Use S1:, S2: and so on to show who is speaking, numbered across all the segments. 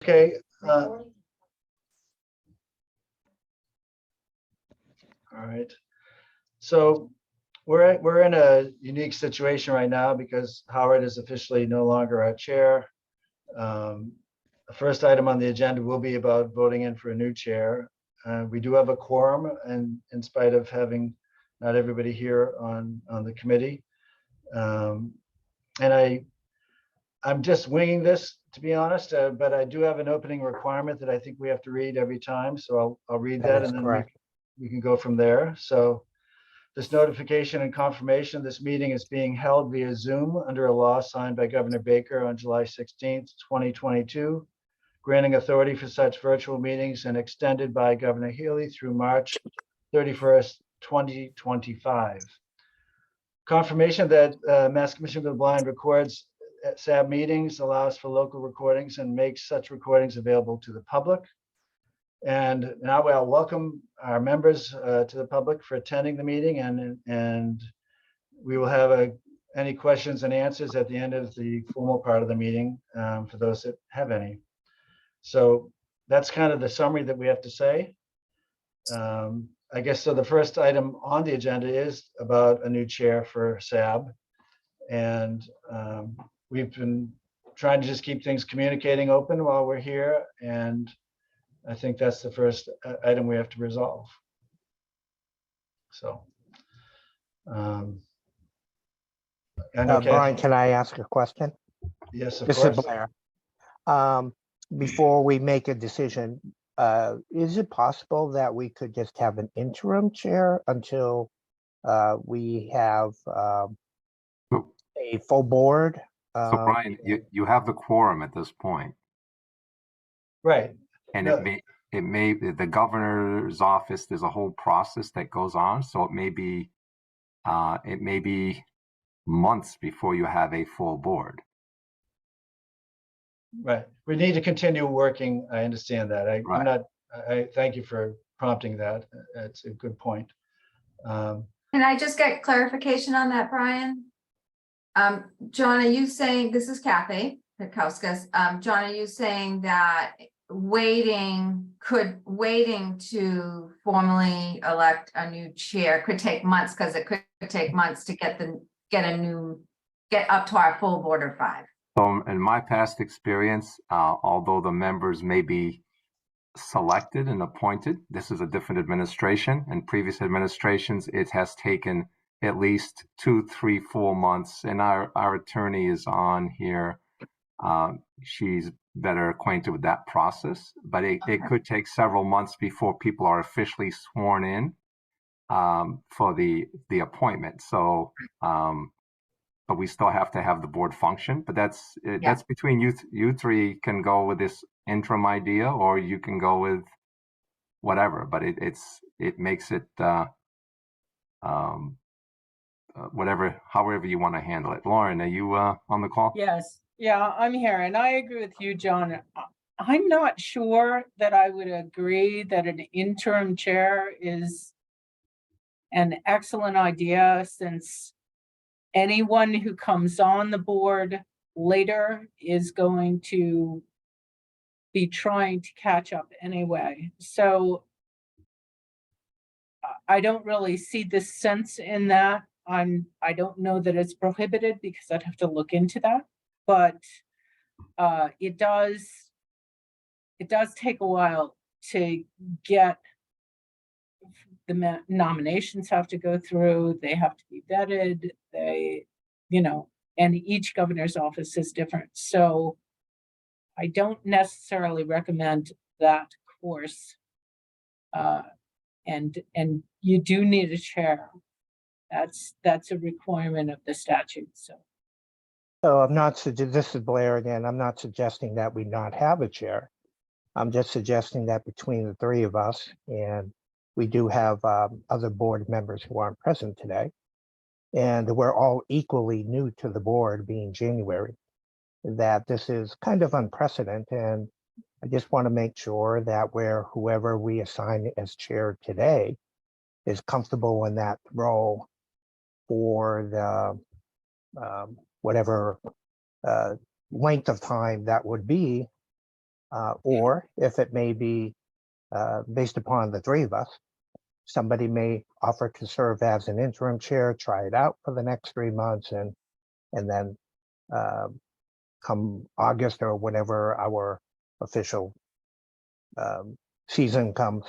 S1: Okay. All right. So we're in a unique situation right now because Howard is officially no longer our chair. The first item on the agenda will be about voting in for a new chair. We do have a quorum, and in spite of having not everybody here on the committee. And I'm just winging this, to be honest, but I do have an opening requirement that I think we have to read every time. So I'll read that and then we can go from there. So this notification and confirmation, this meeting is being held via Zoom under a law signed by Governor Baker on July 16th, 2022, granting authority for such virtual meetings and extended by Governor Healy through March 31st, 2025. Confirmation that Mass Commission for the Blind records SAB meetings, allows for local recordings, and makes such recordings available to the public. And now I'll welcome our members to the public for attending the meeting, and we will have any questions and answers at the end of the formal part of the meeting for those that have any. So that's kind of the summary that we have to say. I guess so. The first item on the agenda is about a new chair for SAB, and we've been trying to just keep things communicating open while we're here, and I think that's the first item we have to resolve. So,
S2: Brian, can I ask a question?
S1: Yes, of
S2: This
S1: course.
S2: is Blair. Before we make a decision, is it possible that we could just have an interim chair until we have a full board?
S3: So Brian, you have the quorum at this point.
S1: Right.
S3: And
S1: No.
S3: it may, the governor's office, there's a whole process that goes on. So it may be months before you have a full board.
S1: Right. We need to continue working. I understand that.
S3: Right.
S1: I thank you for prompting that. That's a good point.
S4: Can I just get clarification on that, Brian? John, are you saying, this is Kathy Pekauskas. John, are you saying that waiting to formally elect a new chair could take months, because it could take months to get up to our full board of 5?
S3: So in my past experience, although the members may be selected and appointed, this is a different administration. In previous administrations, it has taken at least 2, 3, 4 months. And our attorney is on here. She's better acquainted with that process, but it could take several months before people are officially sworn in for the appointment. So, but we still have to have the board function. But that's between you. You three can go with this interim idea, or you can go with whatever. But it makes it however you want to handle it. Lauren, are you on the call?
S5: Yes. Yeah, I'm here, and I agree with you, John. I'm not sure that I would agree that an interim chair is an excellent idea, since anyone who comes on the board later is going to be trying to catch up anyway. So I don't really see the sense in that. I don't know that it's prohibited, because I'd have to look into that. But it does take a while to get the nominations have to go through, they have to be vetted, and each governor's office is different. So I don't necessarily recommend that course. And you do need a chair. That's a requirement of the statute.
S2: So I'm not, this is Blair again, I'm not suggesting that we not have a chair. I'm just suggesting that between the 3 of us, and we do have other board members who aren't present today, and we're all equally new to the board, being January, that this is kind of unprecedented. And I just want to make sure that whoever we assign as chair today is comfortable in that role for the whatever length of time that would be, Or if it may be based upon the three of us, somebody may offer to serve as an interim chair, try it out for the next 3 months, and then come August or whenever our official season comes,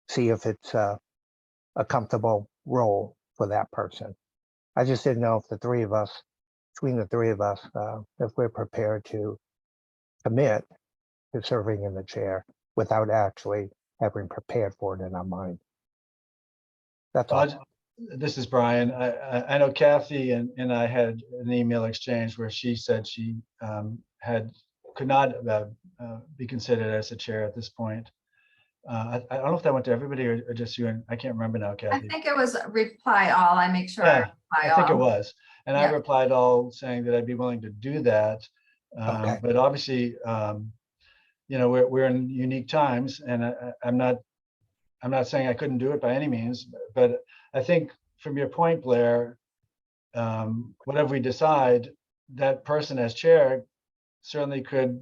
S2: see if it's a comfortable role for that person. I just didn't know if between the three of us, if we're prepared to commit to serving in the chair without actually having prepared for it in our mind. That's all.
S1: This is Brian. I know Kathy and I had an email exchange where she said she could not be considered as a chair at this point. I don't know if that went to everybody or just you, and I can't remember now,
S4: I
S1: Kathy.
S4: think it was reply all. I make sure I
S1: Yeah,
S4: reply
S1: I think it
S4: all.
S1: was. And I
S4: Yeah.
S1: replied all saying that I'd be willing to do that.
S2: Okay.
S1: But obviously, we're in unique times, and I'm not saying I couldn't do it by any means, but I think from your point, Blair, whatever we decide, that person as chair certainly could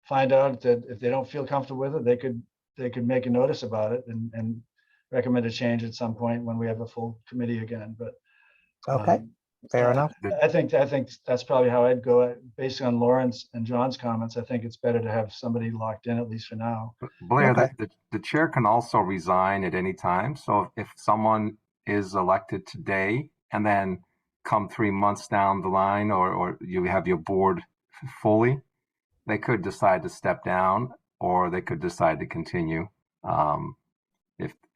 S1: find out that if they don't feel comfortable with it, they could make a notice about it and recommend a change at some point when we have a full committee again. But
S2: Okay, fair enough.
S1: I think that's probably how I'd go. Based on Lawrence and John's comments, I think it's better to have somebody locked in, at least for now.
S3: Blair,
S2: Okay.
S3: the chair can also resign at any time. So if someone is elected today and then come 3 months down the line, or you have your board fully, they could decide to step down, or they could decide to continue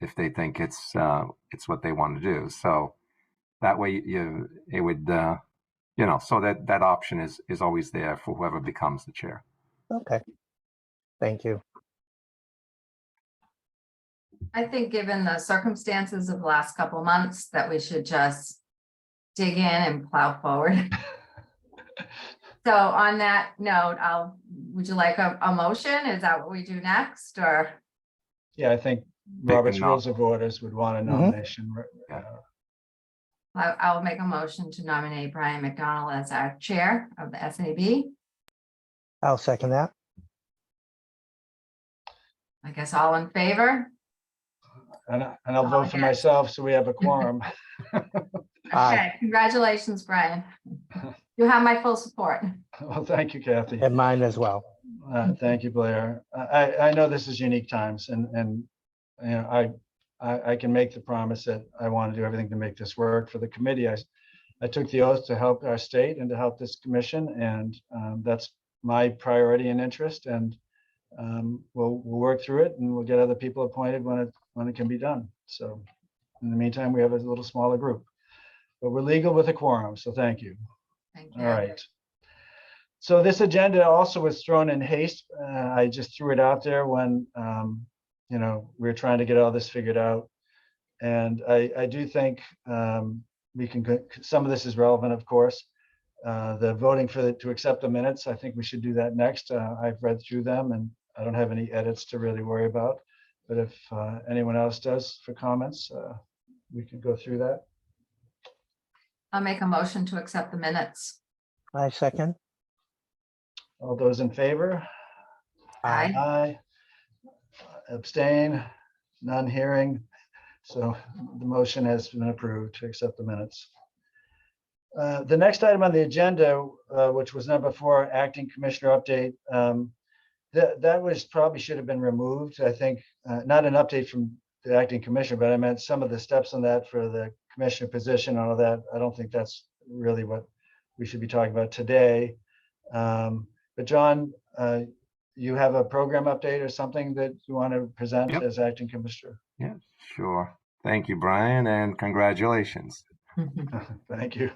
S3: if they think it's what they want to do. So that way it would so that option is always there for whoever becomes the chair.
S2: Okay, thank you.
S4: I think given the circumstances of the last couple of months that we should just dig in and plow forward. So on that note, would you like a motion? Is that what we do next, or?
S1: Yeah, I think Robert's Rules of Orders would want a nomination.
S3: Yeah.
S4: I'll make a motion to nominate Brian McDonald as our chair of the SAB.
S2: I'll second that.
S4: I guess all in favor?
S1: And I'll vote for myself, so we have a quorum.
S2: Aye.
S4: Okay, congratulations, Brian. You have my full support.
S1: Well, thank you, Kathy.
S2: And mine as well.
S1: Thank you, Blair. I know this is unique times, and I can make the promise that I want to do everything to make this work for the committee. I took the oath to help our state and to help this commission, and that's my priority and interest. And we'll work through it, and we'll get other people appointed when it can be done. So in the meantime, we have a little smaller group, but we're legal with a quorum. So thank you.
S4: Thank you.
S1: All right. So this agenda also was thrown in haste. I just threw it out there when we were trying to get all this figured out. And I do think we can. Some of this is relevant, of course. The voting to accept the minutes, I think we should do that next. I've read through them and I don't have any edits to really worry about. But if anyone else does for comments, we can go through that.
S4: I'll make a motion to accept the minutes.
S2: I second.
S1: All those in favor?
S4: Aye.
S1: Aye. Abstain? None hearing. So the motion has been approved to accept the minutes. The next item on the agenda, which was number 4, acting commissioner update, that was probably should have been removed. I think not an update from the acting commissioner, but I meant some of the steps on that for the commissioner position, all of that. I don't think that's really what we should be talking about today. But John, you have a program update or something that you want to present as acting commissioner?
S3: Yeah, sure. Thank you, Brian, and congratulations.
S1: Thank you.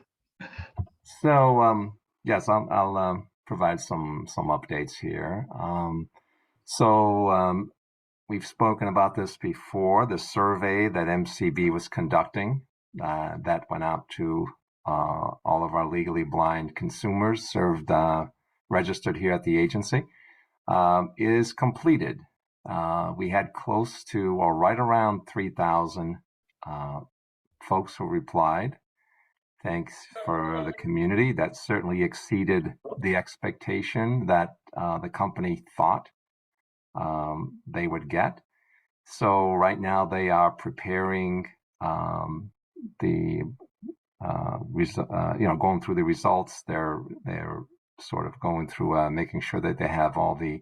S3: So yes, I'll provide some updates here. We've spoken about this before. The survey that MCB was conducting that went out to all of our legally blind consumers registered here at the agency is completed. We had close to, or right around 3,000 folks who replied. thanks for the community. That certainly exceeded the expectation that the company thought they would get. So right now they are preparing going through the results. They're sort of going through making sure that they have all the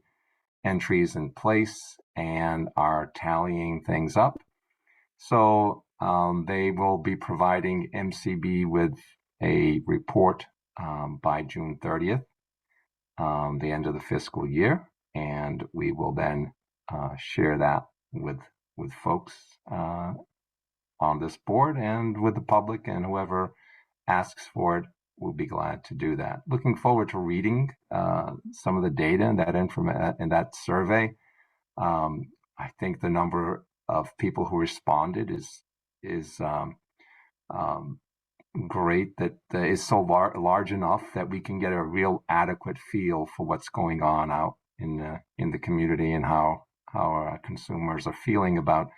S3: entries in place and are tallying things up. So they will be providing MCB with a report by June 30th, the end of the fiscal year, and we will then share that with folks on this board and with the public, and whoever asks for it will be glad to do that. Looking forward to reading some of the data and that information in that survey. I think the number of people who responded is great. That is so large enough that we can get a real adequate feel for what's going on out in the community and how our consumers are feeling about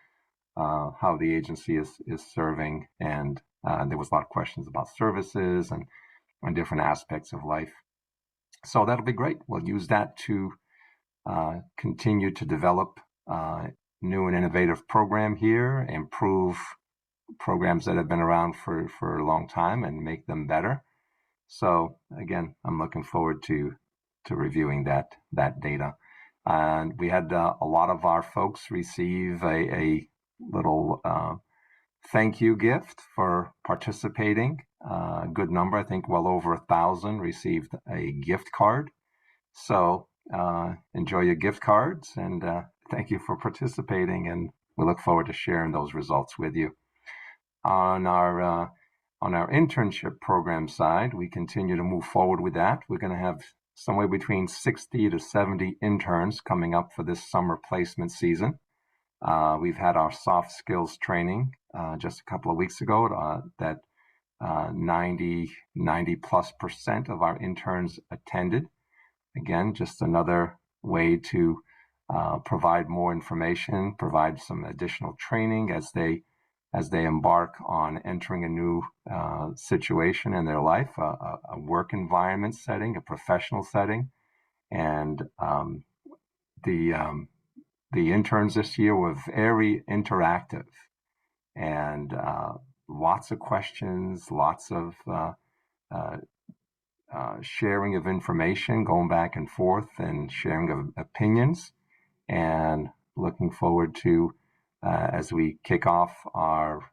S3: how the agency is serving. And there was a lot of questions about services and different aspects of life. So that'll be great. We'll use that to continue to develop new and innovative program here, improve programs that have been around for a long time and make them better. So again, I'm looking forward to reviewing that data. And we had a lot of our folks receive a little thank you gift for participating. A good number, I think well over 1,000 received a gift card. So enjoy your gift cards, and thank you for participating, and we look forward to sharing those results with you. On our internship program side, we continue to move forward with that. We're going to have somewhere between 60 to 70 interns coming up for this summer placement season. We've had our soft skills training just a couple of weeks ago that 90+% of our interns attended. Again, just another way to provide more information, provide some additional training as they embark on entering a new situation in their life, a work environment setting, a professional setting. And the interns this year were very interactive, and lots of questions, lots of sharing of information, going back and forth, and sharing of opinions. And looking forward to as we kick off our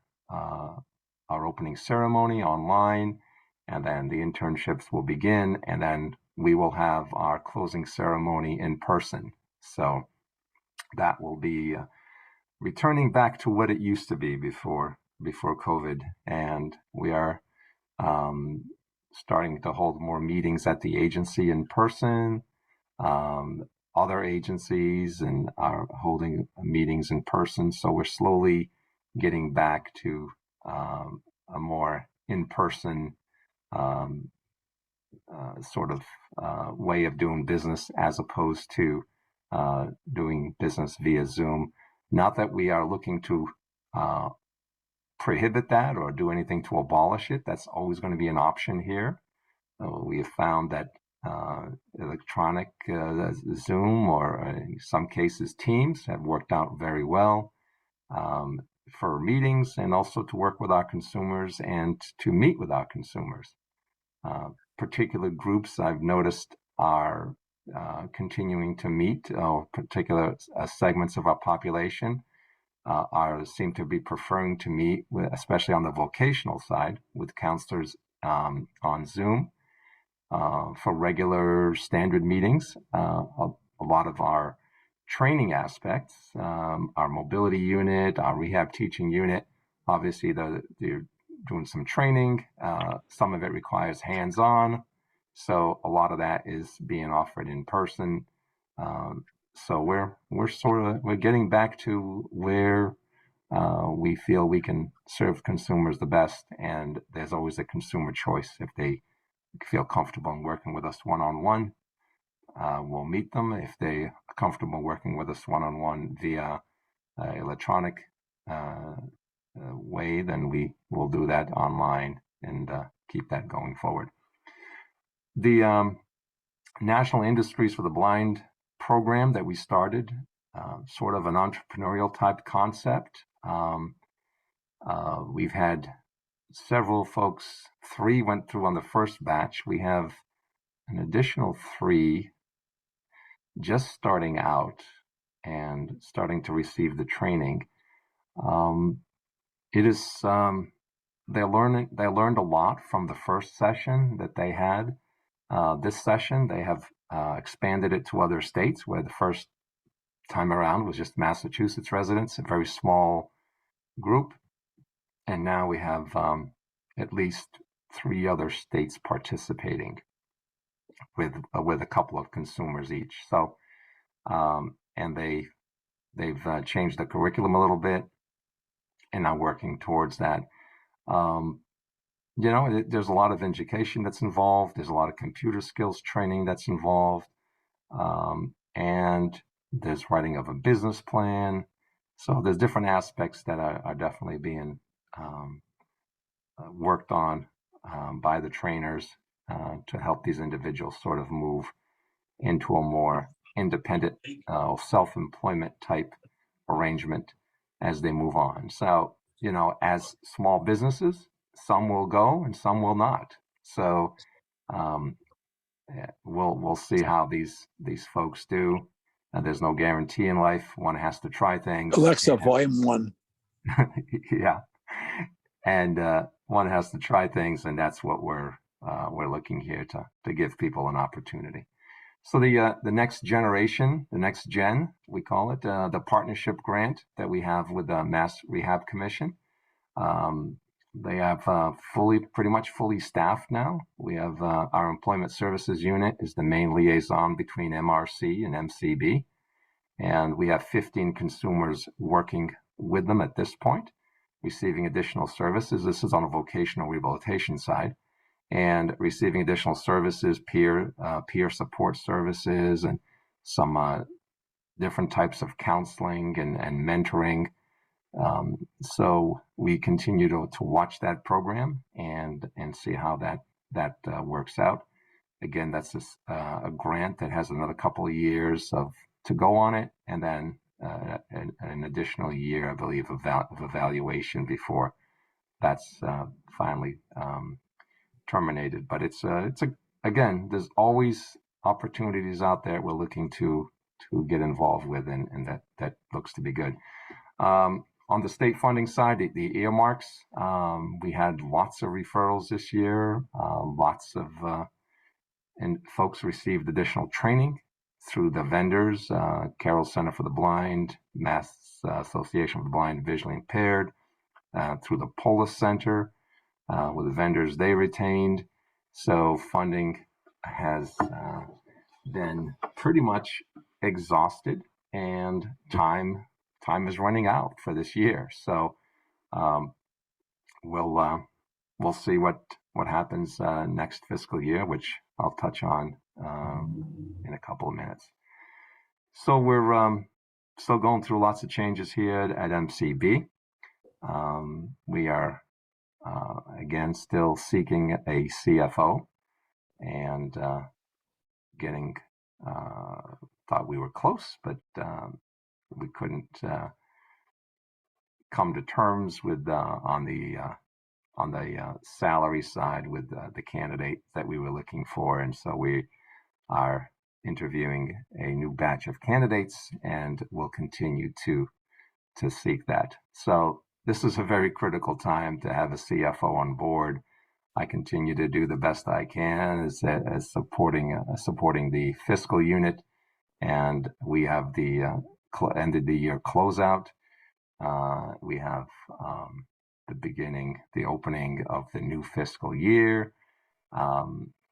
S3: opening ceremony online, and then the internships will begin, and then we will have our closing ceremony in person. So that will be returning back to what it used to be before COVID, and we are starting to hold more meetings at the agency in person. Other agencies and are holding meetings in person. So we're slowly getting back to a more in-person sort of way of doing business, as opposed to doing business via Zoom. Not that we are looking to prohibit that or do anything to abolish it. That's always going to be an option here. We have found that electronic Zoom, or in some cases Teams, have worked out very well for meetings, and also to work with our consumers and to meet with our consumers. Particular groups I've noticed are continuing to meet, particular segments of our population seem to be preferring to meet with, especially on the vocational side, with counselors on Zoom. For regular standard meetings, a lot of our training aspects, our mobility unit, our rehab teaching unit, obviously they're doing some training. Some of it requires hands-on, so a lot of that is being offered in person. So we're getting back to where we feel we can serve consumers the best, and there's always a consumer choice. If they feel comfortable in working with us one-on-one, we'll meet them. If they are comfortable working with us one-on-one via electronic way, then we will do that online and keep that going forward. The National Industries for the Blind program that we started, sort of an entrepreneurial type concept. We've had several folks, 3 went through on the first batch. We have an additional 3 just starting out and starting to receive the training. It is they learned a lot from the first session that they had. This session they have expanded it to other states, where the first time around was just Massachusetts residents, a very small group, and now we have at least 3 other states participating with a couple of consumers each. So and they've changed the curriculum a little bit and now working towards that. There's a lot of education that's involved. There's a lot of computer skills training that's involved. And there's writing of a business plan. So there's different aspects that are definitely being worked on by the trainers to help these individuals sort of move into a more independent, self-employment type arrangement as they move on. So, as small businesses, some will go and some will not. So we'll see how these folks do. There's no guarantee in life. One has to try things.
S6: Alexa, volume 1.
S3: Yeah, and one has to try things, and that's what we're looking here to give people an opportunity. So the next generation, the next gen, we call it, the partnership grant that we have with the Mass Rehab Commission. They have pretty much fully staffed now. We have our Employment Services Unit is the main liaison between MRC and MCB. And we have 15 consumers working with them at this point, receiving additional services. This is on a vocational rehabilitation side. And receiving additional services, peer support services, and some different types of counseling and mentoring. So we continue to watch that program and see how that works out. Again, that's a grant that has another couple of years to go on it, and then an additional year, I believe, of evaluation before that's finally terminated. But again, there's always opportunities out there we're looking to get involved with, and that looks to be good. On the state funding side, the earmarks, we had lots of referrals this year, and folks received additional training through the vendors, Carroll Center for the Blind, Mass Association for the Blind and Visually Impaired, through the Polis Center, with the vendors they retained. So funding has been pretty much exhausted, and time is running out for this year. So we'll see what happens next fiscal year, which I'll touch on in a couple of minutes. So we're still going through lots of changes here at MCB. We are again still seeking a CFO, and getting thought we were close, but we couldn't come to terms with on the salary side with the candidate that we were looking for, and so we are interviewing a new batch of candidates, and will continue to seek that. So this is a very critical time to have a CFO on board. I continue to do the best I can as supporting the fiscal unit, and we have the end of the year closeout. We have the opening of the new fiscal year.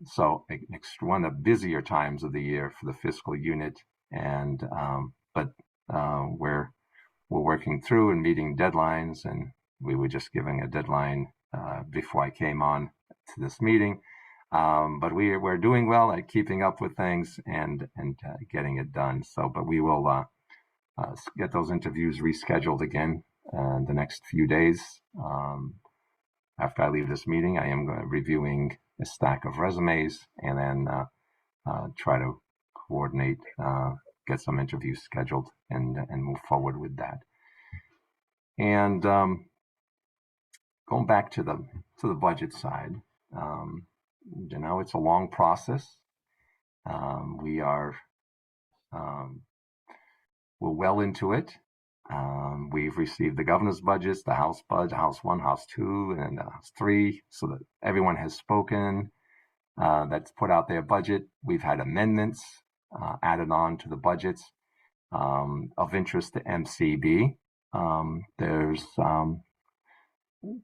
S3: So one of the busier times of the year for the fiscal unit, and but we're working through and meeting deadlines, and we were just giving a deadline before I came on to this meeting. But we're doing well at keeping up with things and getting it done. So, but we will get those interviews rescheduled again in the next few days. after I leave this meeting, I am reviewing a stack of resumes and then try to coordinate, get some interviews scheduled, and move forward with that. And going back to the budget side, it's a long process. We're well into it. We've received the governor's budgets, the House budget, House 1, House 2, and House 3, so that everyone has spoken, that's put out their budget. We've had amendments added on to the budgets of interest to MCB. There's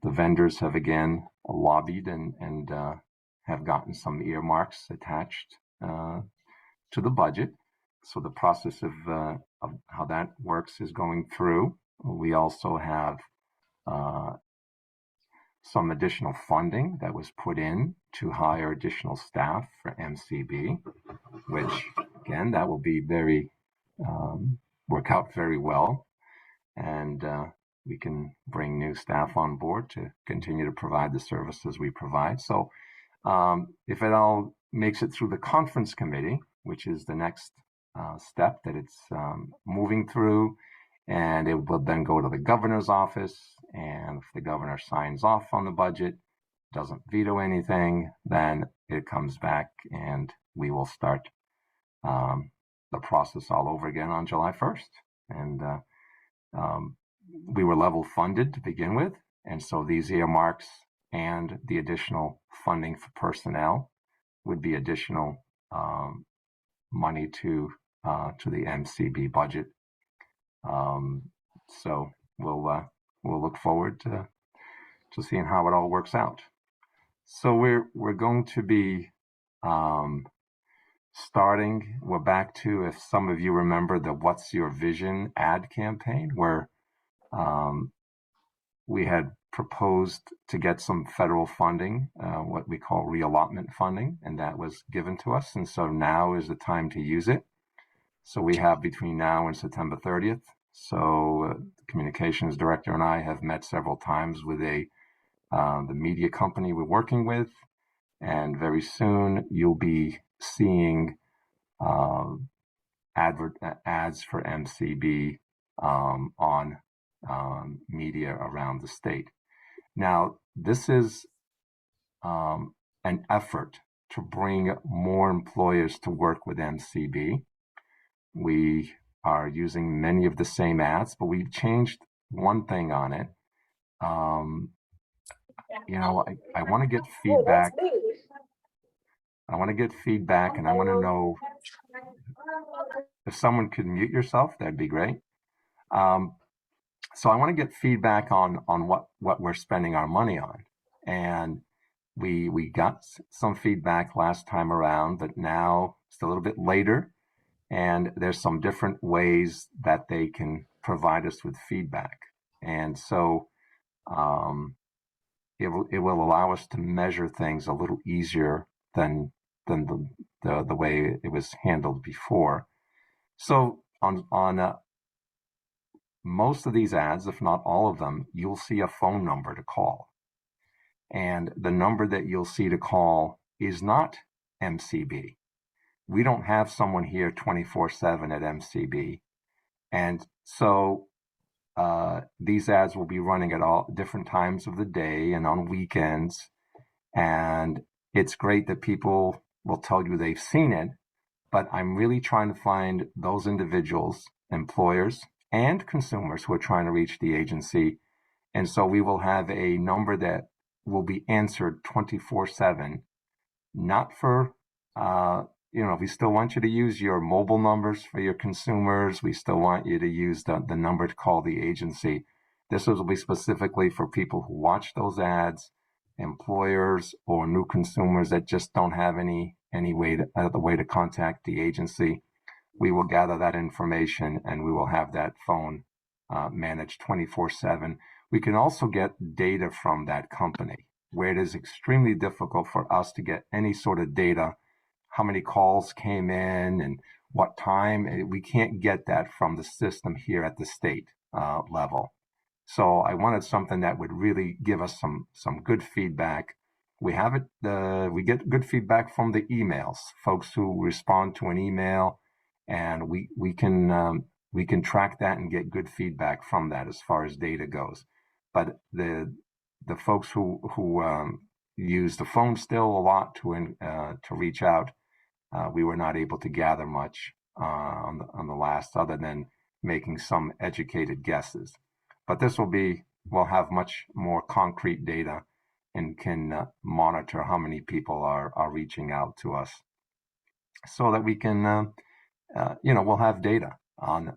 S3: the vendors have again lobbied and have gotten some earmarks attached to the budget. So the process of how that works is going through. We also have some additional funding that was put in to hire additional staff for MCB, which again, that will be very, work out very well. And we can bring new staff on board to continue to provide the services we provide. So if it all makes it through the conference committee, which is the next step that it's moving through, and it will then go to the governor's office, and if the governor signs off on the budget, doesn't veto anything, then it comes back and we will start the process all over again on July 1st. And we were level funded to begin with, and so these earmarks and the additional funding for personnel would be additional money to the MCB budget. So we'll look forward to seeing how it all works out. So we're going to be starting. We're back to, if some of you remember, the "What's Your Vision" ad campaign, where we had proposed to get some federal funding, what we call reallotment funding, and that was given to us. And so now is the time to use it. So we have between now and September 30th. So the communications director and I have met several times with the media company we're working with, and very soon you'll be seeing ads for MCB on media around the state. Now, this is an effort to bring more employers to work with MCB. We are using many of the same ads, but we changed one thing on it. I want to get feedback. I want to get feedback, and I want to know if someone could mute yourself, that'd be great. So I want to get feedback on what we're spending our money on. And we got some feedback last time around, but now it's a little bit later, and there's some different ways that they can provide us with feedback. And so it will allow us to measure things a little easier than the way it was handled before. So on most of these ads, if not all of them, you'll see a phone number to call. And the number that you'll see to call is not MCB. We don't have someone here 24/7 at MCB. And so these ads will be running at all different times of the day and on weekends. And it's great that people will tell you they've seen it, but I'm really trying to find those individuals, employers, and consumers who are trying to reach the agency. And so we will have a number that will be answered 24/7, not for, we still want you to use your mobile numbers for your consumers. We still want you to use the number to call the agency. This will be specifically for people who watch those ads, employers, or new consumers that just don't have any other way to contact the agency. We will gather that information and we will have that phone managed 24/7. We can also get data from that company, where it is extremely difficult for us to get any sort of data, how many calls came in and what time. We can't get that from the system here at the state level. So I wanted something that would really give us some good feedback. We have it. We get good feedback from the emails, folks who respond to an email, and we can track that and get good feedback from that as far as data goes. But the folks who use the phone still a lot to reach out, we were not able to gather much on the last, other than making some educated guesses. But this we'll have much more concrete data and can monitor how many people are reaching out to us, so that we can, we'll have data on,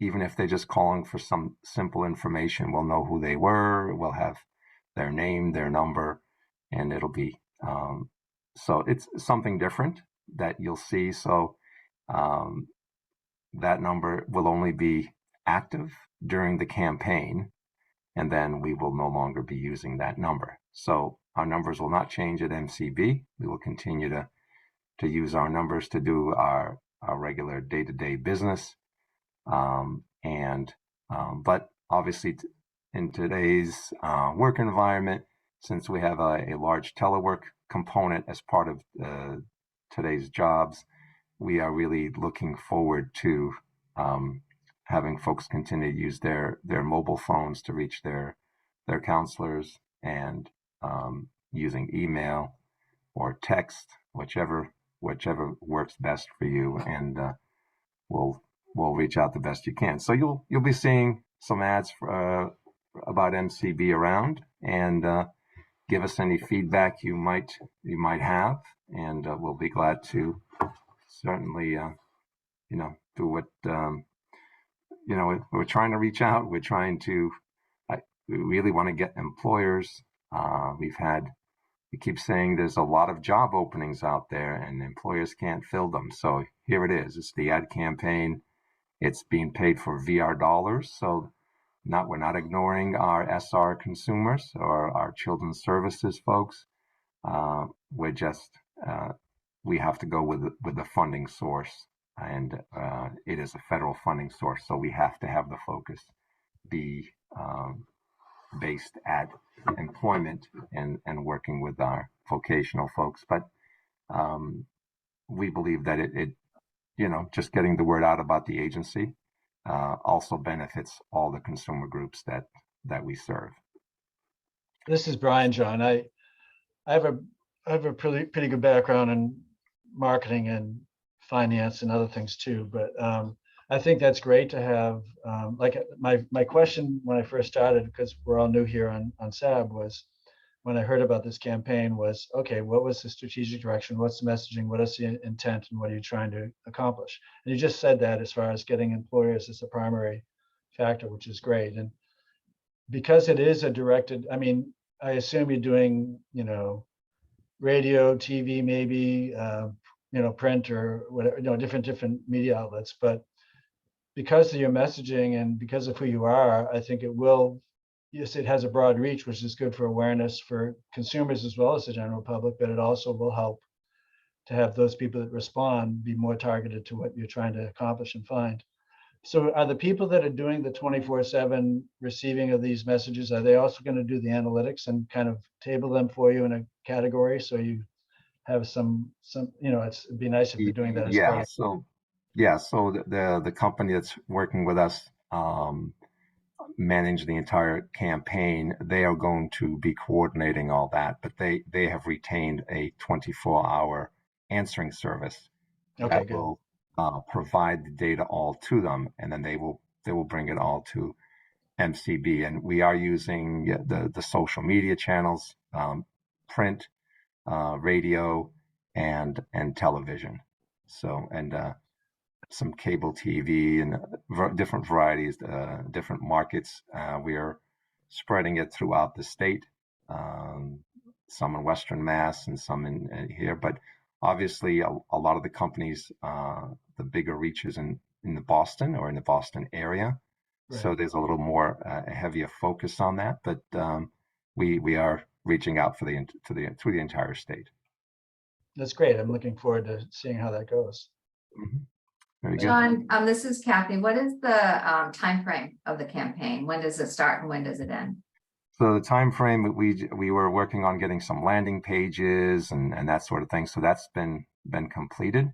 S3: even if they're just calling for some simple information, we'll know who they were, we'll have their name, their number, and it'll be, so it's something different that you'll see. So that number will only be active during the campaign, and then we will no longer be using that number. So our numbers will not change at MCB. We will continue to use our numbers to do our regular day-to-day business. But obviously in today's work environment, since we have a large telework component as part of today's jobs, we are really looking forward to having folks continue to use their mobile phones to reach their counselors, and using email or text, whichever works best for you, and we'll reach out the best you can. So you'll be seeing some ads about MCB around, and give us any feedback you might have, and we'll be glad to certainly do what we're trying to reach out. We're trying to we really want to get employers. We keep saying there's a lot of job openings out there and employers can't fill them. So here it is. It's the ad campaign. It's being paid for VR dollars. So we're not ignoring our SR consumers or our children's services folks. We're just we have to go with the funding source, and it is a federal funding source. So we have to have the focus be based at employment and working with our vocational folks. But we believe that it just getting the word out about the agency also benefits all the consumer groups that we serve.
S1: This is Brian, John. I have a pretty good background in marketing and finance and other things too, but I think that's great to have. Like my question when I first started, because we're all new here on SAB, was when I heard about this campaign was, okay, what was the strategic direction? What's the messaging? What is the intent? And what are you trying to accomplish? And you just said that as far as getting employers as the primary factor, which is great. And because it is a directed, I mean, I assume you're doing, radio, TV, maybe, print or whatever, different media outlets. But because of your messaging and because of who you are, I think it has a broad reach, which is good for awareness for consumers as well as the general public, but it also will help to have those people that respond be more targeted to what you're trying to accomplish and find. So are the people that are doing the 24/7 receiving of these messages, are they also going to do the analytics and kind of table them for you in a category? So you have some, it'd be nice if you're doing that as part of.
S3: So the company that's working with us manage the entire campaign. They are going to be coordinating all that, but they have retained a 24-hour answering service that will provide the data all to them, and then they will bring it all to MCB. And we are using the social media channels, print, radio, and television. So some cable TV and different varieties, different markets. We are spreading it throughout the state, some in Western Mass and some in here. But obviously, a lot of the companies, the bigger reaches in the Boston or in the Boston area. Right. So there's a little more a heavier focus on that. But we are reaching out through the entire state.
S1: That's great. I'm looking forward to seeing how that goes.
S3: Mm-hmm. Very good.
S4: John, this is Kathy. What is the timeframe of the campaign? When does it start and when does it end?
S3: So the time frame, we were working on getting some landing pages and that sort of thing. So that's been completed.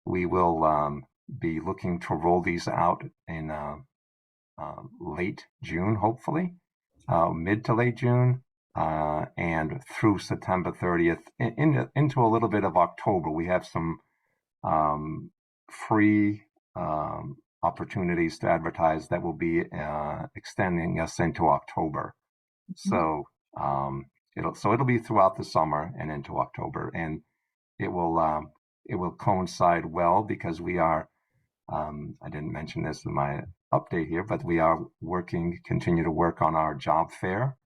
S3: We will be looking to roll these out in late June, hopefully, mid to late June, and through September 30th into a little bit of October. We have some free opportunities to advertise that will be extending us into October. So it'll be throughout the summer and into October, and it will coincide well because we are. I didn't mention this in my update here, but we are continue to work on our job fair,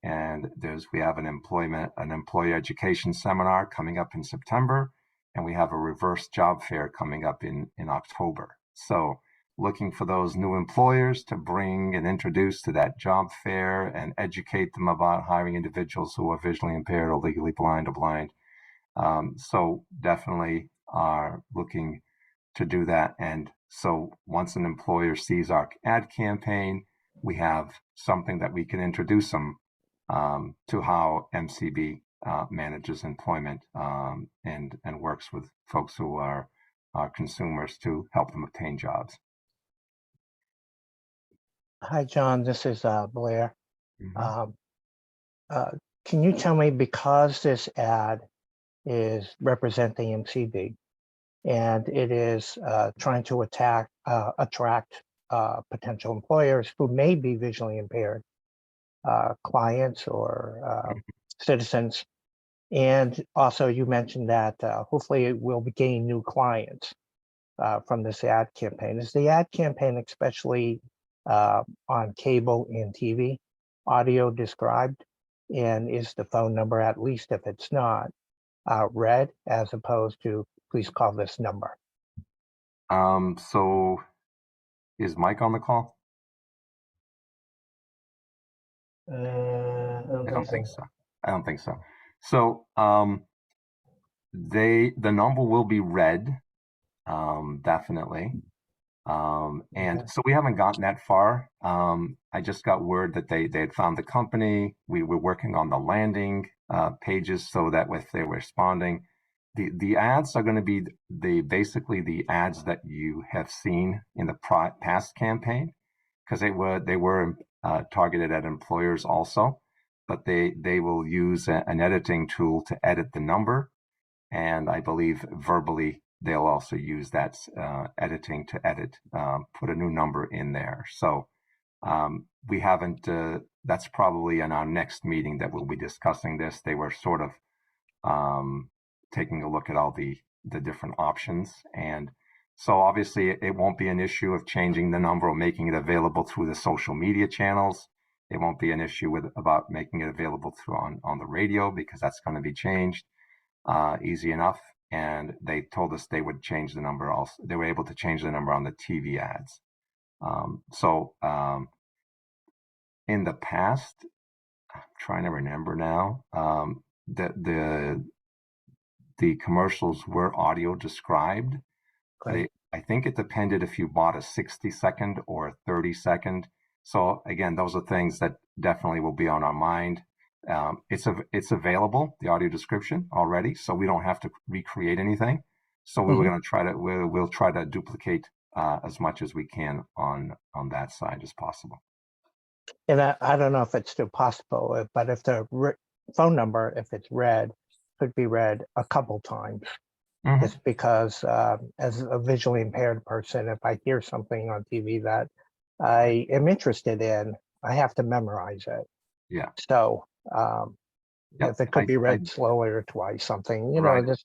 S3: and we have an employee education seminar coming up in September, and we have a reverse job fair coming up in October. So looking for those new employers to bring and introduce to that job fair and educate them about hiring individuals who are visually impaired or legally blind or blind. So definitely are looking to do that. And so once an employer sees our ad campaign, we have something that we can introduce them to how MCB manages employment and works with folks who are consumers to help them obtain jobs.
S2: Hi, John, this is Blair.
S3: Mm-hmm.
S2: Can you tell me, because this ad is representing MCB and it is trying to attract potential employers who may be visually impaired, clients or citizens, and also you mentioned that hopefully we'll be gaining new clients from this ad campaign. Is the ad campaign especially on cable and TV, audio described? And is the phone number, at least if it's not, read as opposed to please call this number?
S3: So is Mike on the call?
S1: I
S3: I don't think so. I don't think so. So the number will be read, definitely. And so we haven't gotten that far. I just got word that they had found the company. We were working on the landing pages so that if they were responding, the ads are going to be basically the ads that you have seen in the past campaign, because they were targeted at employers also, but they will use an editing tool to edit the number, and I believe verbally they'll also use that editing to put a new number in there. So we haven't, that's probably in our next meeting that we'll be discussing this. They were sort of taking a look at all the different options. And so obviously it won't be an issue of changing the number or making it available through the social media channels. It won't be an issue about making it available through on the radio, because that's going to be changed easy enough. And they told us they would change the number also. They were able to change the number on the TV ads. In the past, I'm trying to remember now, the commercials were audio described.
S2: Right.
S3: I think it depended if you bought a 60-second or a 30-second. So again, those are things that definitely will be on our mind. It's available, the audio description already, so we don't have to recreate anything. So we were going to we'll try to duplicate as much as we can on that side as possible.
S2: And I don't know if it's still possible, but if the phone number, if it's read, could be read a couple times. Just because as a visually impaired person, if I hear something on TV that I am interested in, I have to memorize it.
S3: Yeah.
S2: So if it could be read slowly or twice, something,
S3: right.
S2: just.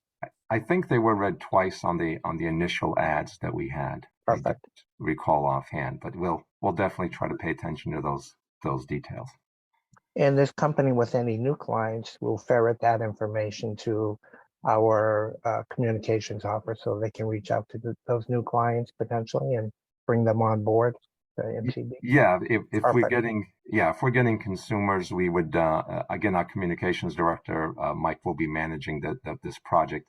S3: I think they were read twice on the initial ads that we had.
S2: Perfect.
S3: I don't recall offhand, but we'll definitely try to pay attention to those details.
S2: And this company with any new clients will ferret that information to our communications office so they can reach out to those new clients potentially and bring them on board. MCB.
S3: Yeah, if we're getting consumers, we would again, our communications director Mike will be managing this project.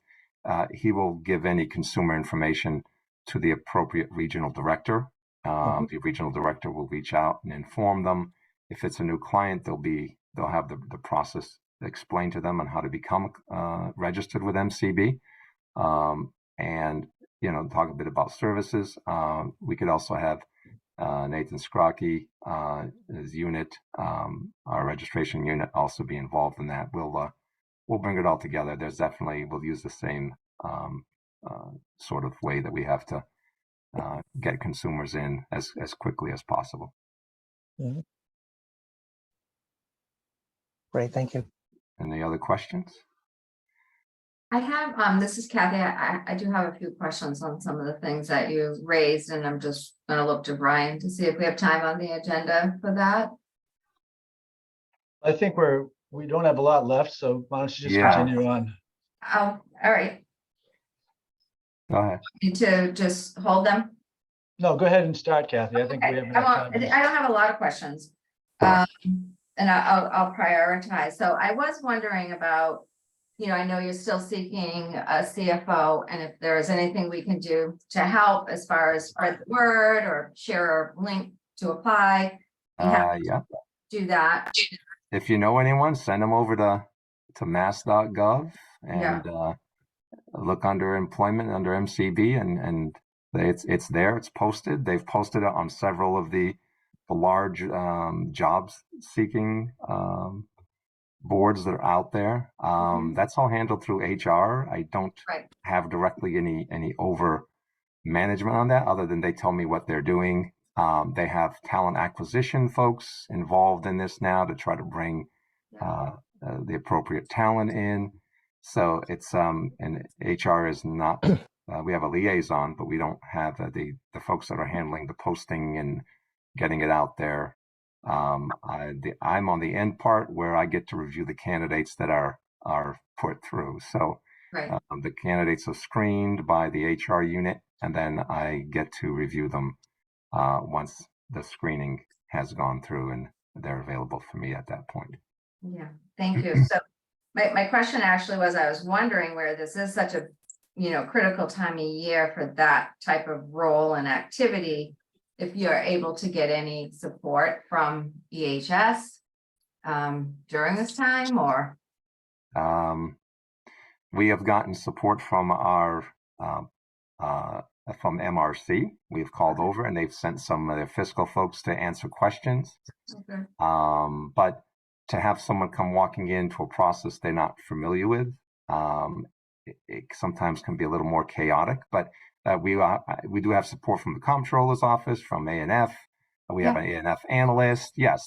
S3: He will give any consumer information to the appropriate regional director. The regional director will reach out and inform them. If it's a new client, they'll have the process explained to them on how to become registered with MCB, and talk a bit about services. We could also have Nathan Scrocky, his unit, our registration unit, also be involved in that. We'll bring it all together. We'll use the same sort of way that we have to get consumers in as quickly as possible.
S2: Mhm. Great, thank you.
S3: Any other questions?
S4: I have, this is Kathy. I do have a few questions on some of the things that you raised, and I'm just gonna look to Brian to see if we have time on the agenda for that.
S1: I think we don't have a lot left, so why don't you just
S3: Yeah.
S1: continue on?
S4: Oh, all right.
S3: Go ahead.
S4: Need to just hold them?
S1: No, go ahead and start, Kathy. I think we have
S4: Okay,
S1: enough time.
S4: I don't have a lot of questions.
S3: Sure.
S4: And I'll prioritize. So I was wondering about, I know you're still seeking a CFO, and if there is anything we can do to help as far as spread the word or share a link to apply. You have to
S3: Yeah.
S4: do that.
S3: If you know anyone, send them over to mass.gov and look under employment under MCB, and it's there. It's posted. They've posted it on several of the large jobs seeking boards that are out there. That's all handled through HR. I don't have directly any over management on that, other than they tell me what they're doing. They have talent acquisition folks involved in this now to try to bring the appropriate talent in. So it's and HR is not. We have a liaison, but we don't have the folks that are handling the posting and getting it out there. I'm on the end part where I get to review the candidates that are put through. So the candidates are screened by the HR unit, and then I get to review them once the screening has gone through and they're available for me at that point.
S4: Yeah, thank you. So my question actually was, I was wondering where this is such a, critical time of year for that type of role and activity, if you're able to get any support from EHS during this time, or?
S3: We have gotten support from our from MRC. We've called over and they've sent some of their fiscal folks to answer questions.
S4: Okay.
S3: But to have someone come walking into a process they're not familiar with, it sometimes can be a little more chaotic. But we do have support from the comptroller's office, from A&F. We have an A&F analyst. Yes,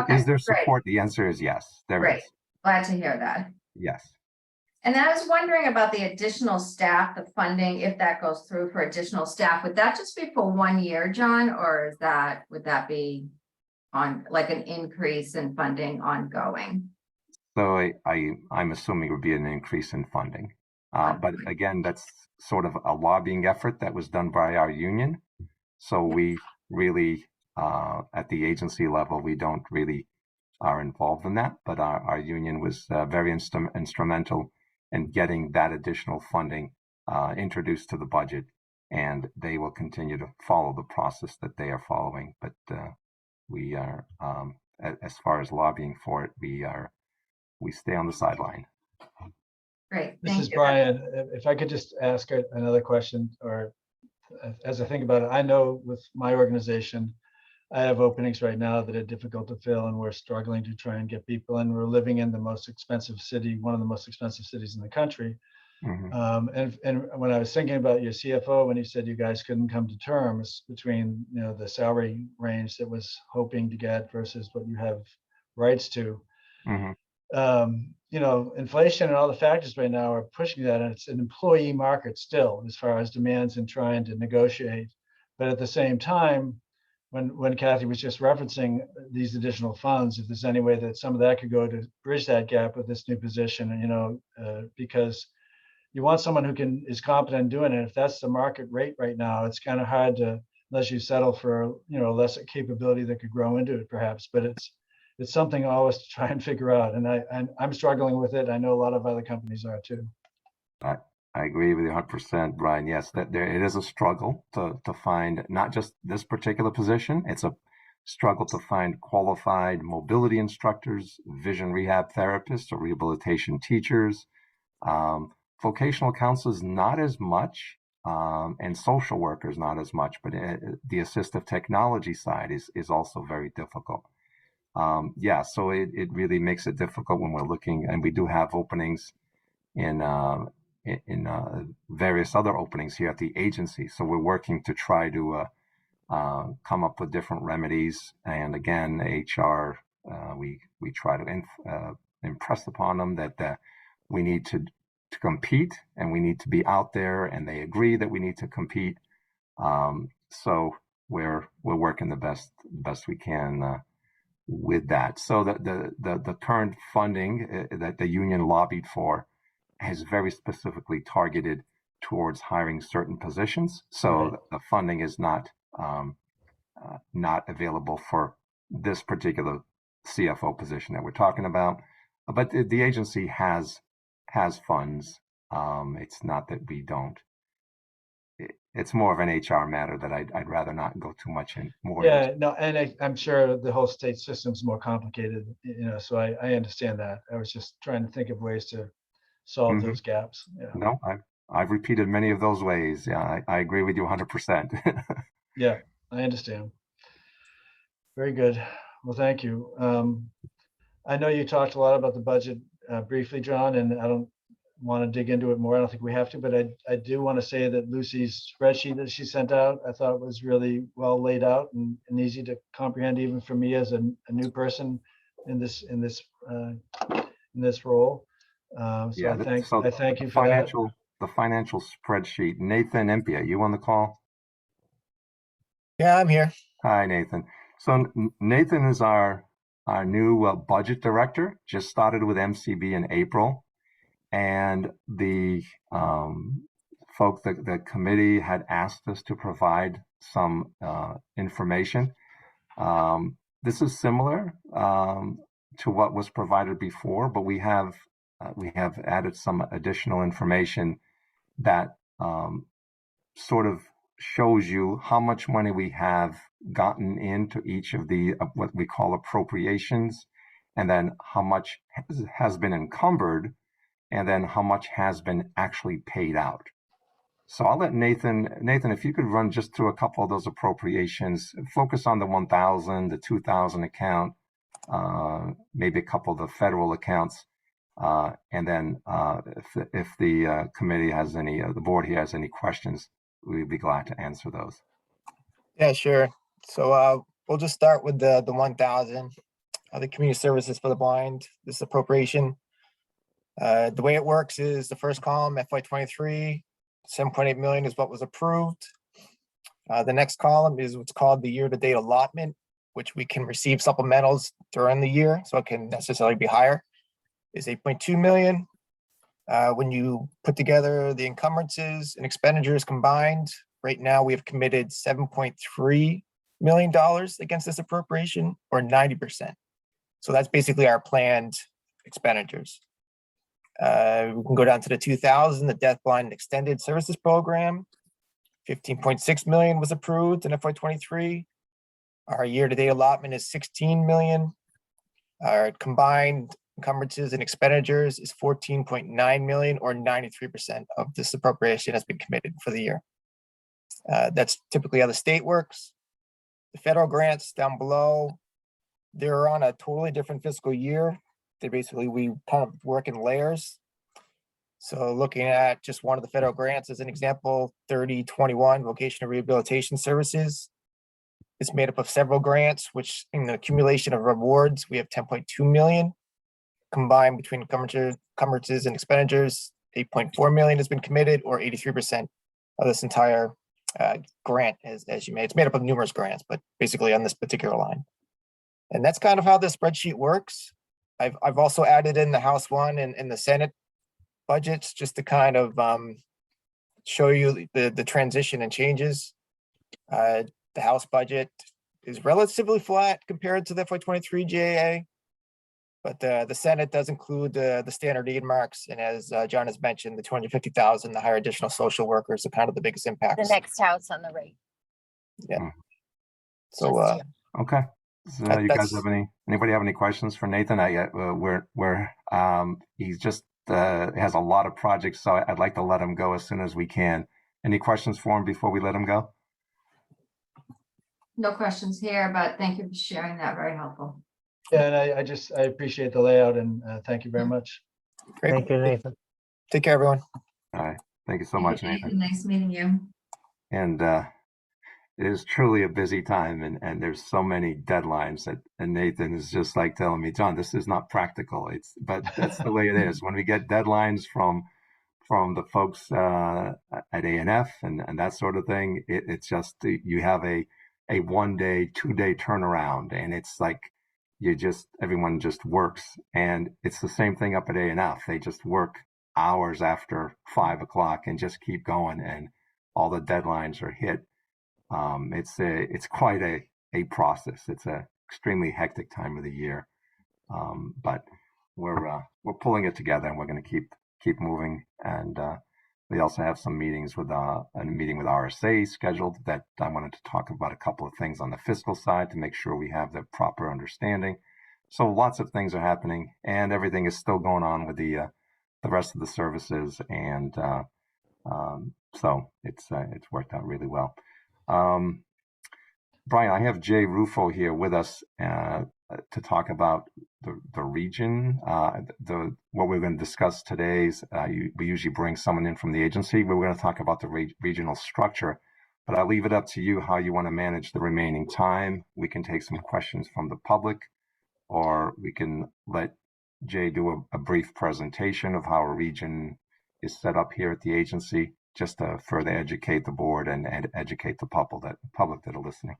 S3: is there support?
S4: Great.
S3: The answer is yes. There is.
S4: Glad to hear that.
S3: Yes.
S4: And I was wondering about the additional staff, the funding, if that goes through for additional staff, would that just be for 1 year, John, or would that be on like an increase in funding ongoing?
S3: So I'm assuming it would be an increase in funding. But again, that's sort of a lobbying effort that was done by our union. So we really, at the agency level, we don't really are involved in that. But our union was very instrumental in getting that additional funding introduced to the budget. And they will continue to follow the process that they are following. But we are, as far as lobbying for it, we stay on the sideline.
S4: Great.
S1: This is Brian. If I could just ask another question, or as I think about it, I know with my organization, I have openings right now that are difficult to fill, and we're struggling to try and get people. And we're living in the most expensive city, one of the most expensive cities in the country. And when I was thinking about your CFO, when you said you guys couldn't come to terms between the salary range that was hoping to get versus what you have rights to, inflation and all the factors right now are pushing that, and it's an employee market still as far as demands and trying to negotiate. But at the same time, when Kathy was just referencing these additional funds, if there's any way that some of that could go to bridge that gap with this new position, because you want someone who is competent in doing it. If that's the market rate right now, it's kind of hard to, unless you settle for lesser capability that could grow into it perhaps. But it's something always to try and figure out, and I'm struggling with it. I know a lot of other companies are too.
S3: I agree with you 100%, Brian. Yes, that it is a struggle to find not just this particular position. It's a struggle to find qualified mobility instructors, vision rehab therapists, or rehabilitation teachers. Vocational counselors, not as much, and social workers, not as much, but the assistive technology side is also very difficult. Yeah, so it really makes it difficult when we're looking, and we do have openings in various other openings here at the agency. So we're working to try to come up with different remedies. And again, HR, we try to impress upon them that we need to compete and we need to be out there, and they agree that we need to compete. So we're working the best we can with that. So the current funding that the union lobbied for is very specifically targeted towards hiring certain positions. So
S1: Right.
S3: the funding is not available for this particular CFO position that we're talking about. But the agency has funds. It's not that we don't. It's more of an HR matter that I'd rather not go too much in more.
S1: Yeah, no, and I'm sure the whole state system's more complicated, so I understand that. I was just trying to think of ways to solve
S3: Mhm.
S1: those gaps. Yeah,
S3: No, I've repeated many of those ways. Yeah, I agree with you 100%.
S1: yeah, I understand. Very good. Well, thank you. I know you talked a lot about the budget briefly, John, and I don't want to dig into it more. I don't think we have to, but I do want to say that Lucy's spreadsheet that she sent out, I thought was really well laid out and easy to comprehend, even for me as a new person in this role. So
S3: Yeah,
S1: I thank you for that.
S3: the financial spreadsheet. Nathan Impia, you on the call?
S6: Yeah, I'm here.
S3: Hi, Nathan. So Nathan is our new budget director. Just started with MCB in April, and the the committee had asked us to provide some information. This is similar to what was provided before, but we have added some additional information that sort of shows you how much money we have gotten into each of the what we call appropriations, and then how much has been encumbered, and then how much has been actually paid out. So I'll let Nathan, if you could run just through a couple of those appropriations, focus on the 1,000, the 2,000 account, maybe a couple of the federal accounts, and then if the committee has any, the board here has any questions, we'd be glad to answer those.
S6: Yeah, sure. So we'll just start with the 1,000, the community services for the blind, this appropriation. The way it works is the first column, FY23, 7.8 million is what was approved. The next column is what's called the year-to-date allotment, which we can receive supplementals during the year, so it can necessarily be higher, is 8.2 million. When you put together the encumbrances and expenditures combined, right now we have committed $7.3 million against this appropriation, or 90%. So that's basically our planned expenditures. We can go down to the 2,000, the Deaf Blind Extended Services Program. 15.6 million was approved in FY23. Our year-to-date allotment is 16 million. Our combined encumbrances and expenditures is 14.9 million, or 93% of this appropriation has been committed for the year. That's typically how the state works. The federal grants down below, they're on a totally different fiscal year. We kind of work in layers. So looking at just one of the federal grants as an example, 3021 Vocational Rehabilitation Services. It's made up of several grants, which in the accumulation of rewards, we have 10.2 million. Combined between encumbrances and expenditures, 8.4 million has been committed, or 83% of this entire grant, as you may. It's made up of numerous grants, but basically on this particular line. And that's kind of how the spreadsheet works. I've also added in the House one and the Senate budgets just to kind of show you the transition and changes. The House budget is relatively flat compared to the FY23 GAA. But the Senate does include the standard earmarks, and as John has mentioned, the 250,000, the hire additional social workers are kind of the biggest
S7: The
S6: impacts.
S7: next house on the right.
S6: So
S7: Just-
S3: Okay. So you guys have anybody have any questions for Nathan? He's just has a lot of projects, so I'd like to let him go as soon as we can. Any questions for him before we let him go?
S4: No questions here, but thank you for sharing that. Very helpful.
S1: Yeah, and I appreciate the layout and thank you very much.
S6: great.
S2: Thank you, Nathan.
S6: Take care, everyone.
S3: All right. Thank you so much, Nathan.
S4: Nice meeting you.
S3: And it is truly a busy time, and there's so many deadlines and Nathan is just like telling me, John, this is not practical. But that's the way it is. When we get deadlines from the folks at A&F and that sort of thing, it's just you have a 1 day, 2 day turnaround, and it's like everyone just works, and it's the same thing up at A&F. They just work hours after 5 o'clock and just keep going, and all the deadlines are hit. It's quite a process. It's a extremely hectic time of the year, but we're pulling it together, and we're going to keep moving. And we also have some meetings with a meeting with RSA scheduled that I wanted to talk about a couple of things on the fiscal side to make sure we have the proper understanding. So lots of things are happening, and everything is still going on with the rest of the services, and so it's worked out really well. Brian, I have Jay Rufo here with us to talk about the region. What we're going to discuss today is we usually bring someone in from the agency, but we're going to talk about the regional structure. But I'll leave it up to you how you want to manage the remaining time. We can take some questions from the public, or we can let Jay do a brief presentation of how a region is set up here at the agency, just to further educate the board and educate the public that are listening.